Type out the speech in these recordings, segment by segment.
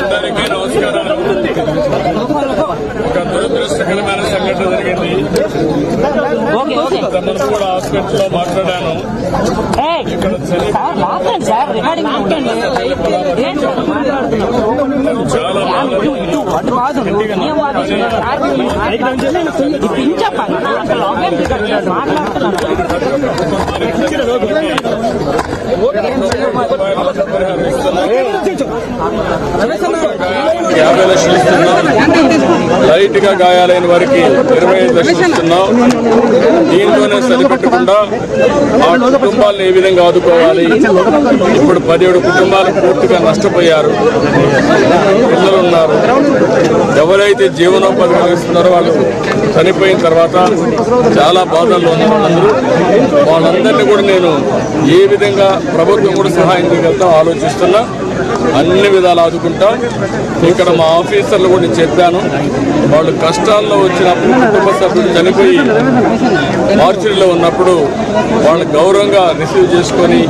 అందరికీ నమస్కారాలు. ఒక దురదృష్టకరమైన సంఘటన జరిగింది. తమను కూడా హాస్పిటల్లో మాట్లాడాను. ఇక్కడ చాలా లైట్ గా గాయాలైన వారికి 25 లక్షలు ఇస్తున్నాం. దీంతోనే సరిపెట్టకుండా ఆ కుటుంబాలను ఏ విధంగా ఆదుకోవాలి. ఇప్పుడు 17 కుటుంబాలు పూర్తిగా నష్టపోయారు. పిల్లలు ఉన్నారు. ఎవరైతే జీవనోపాధి కలిగిస్తున్నారో వాళ్ళు చనిపోయిన తర్వాత చాలా బాధల్లో ఉన్నారు. వాళ్ళందరినీ కూడా నేను ఏ విధంగా ప్రభుత్వం కూడా సహాయం చేయగలుగుతాం ఆలోచిస్తున్నా. అన్ని విధాలు ఆదుకుంటాం. ఇక్కడ మా ఆఫీసర్లు కూడా చెప్పాను. వాళ్ళు కష్టాల్లో వచ్చినప్పుడు కుటుంబ సభ్యులు చనిపోయి మార్చిలో ఉన్నప్పుడు వాళ్ళు గౌరవంగా రిసీవ్ చేసుకొని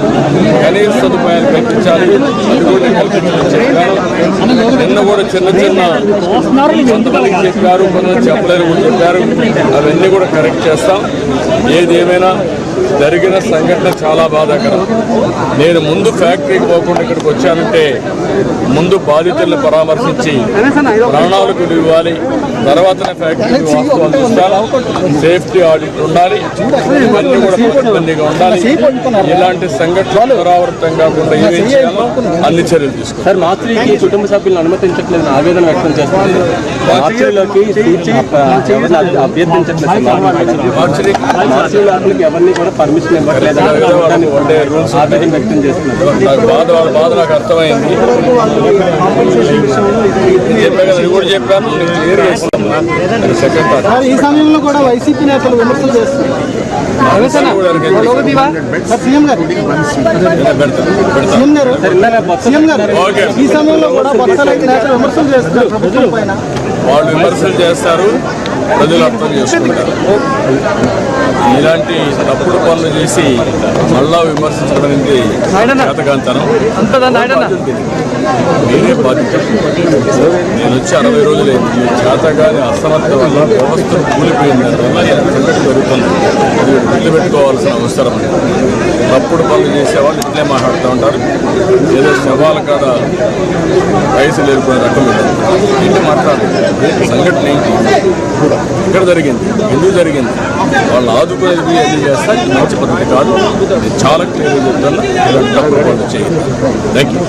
కనీస సదుపాయాలు కల్పించాలి. అది కూడా కల్పించమని చెప్పాను. నిన్న కూడా చిన్న కొంతమందికి చెప్పారు, కొంతమంది చెప్పలేరు కూడా చెప్పారు. అవన్నీ కూడా కరెక్ట్ చేస్తాం. ఏదేమైనా జరిగిన సంఘటన చాలా బాధాకరం. నేను ముందు ఫ్యాక్టరీకి పోకుండా ఇక్కడికి వచ్చానంటే ముందు బాధితులను పరామర్శించి ప్రాణాలకు ఇవ్వాలి, తర్వాతనే ఫ్యాక్టరీకి వాస్తవాలు చూస్తాను. సేఫ్టీ ఆడిట్ ఉండాలి, ఇవన్నీ కూడా పకడ్బందీగా ఉండాలి. ఇలాంటి సంఘటనలు పునరావృతం కాకుండా ఏమేం చేయాలో అన్ని చర్యలు తీసుకోవాలి. సార్, మార్చికి కుటుంబ సభ్యులను అనుమతించట్లేదు ఆవేదన వ్యక్తం చేస్తున్నారు. మార్చిలోకి అభ్యర్థించట్లేదు. మార్చి ఎవరిని కూడా పర్మిషన్ ఇవ్వట్లేదు ఆవేదన వ్యక్తం చేస్తున్నారు. బాధ నాకు అర్థమైంది. కూడా చెప్పాను. ఈ సమయంలో కూడా వైసీపీ నేతలు విమర్శలు చేస్తున్నారు. ఈ సమయంలో కూడా నేతలు విమర్శలు చేస్తున్నారు ప్రభుత్వం పైన. వాళ్ళు విమర్శలు చేస్తారు, ప్రజలు అర్థం చేసుకుంటారు. ఇలాంటి తప్పుడు పనులు చేసి మళ్ళా విమర్శించడం అనేది చేతకాంతనం. నేనే బాధ్యత. నేను వచ్చి 60 రోజులైంది. చేతగాని అసమర్థ వల్ల వ్యవస్థ కూలిపోయింది. అందువల్ల సంఘటన జరుగుతుంది. అది గుర్తుపెట్టుకోవాల్సిన అవసరం. తప్పుడు పనులు చేసేవాళ్ళు ఇట్లే మాట్లాడుతూ ఉంటారు. ఏదో శవాల కాడ వయసులు ఏర్పడే రకం ఏంటి మాట్లాడాలి. సంఘటన ఏంటి, ఇక్కడ జరిగింది, ఎందుకు జరిగింది, వాళ్ళు ఆదుకునేది అది చేస్తారు. మంచి పద్ధతి కాదు. చాలా క్లియర్గా చెప్తున్నా. ఇలాంటి తప్పుడు పనులు చేయాలి. Thank you.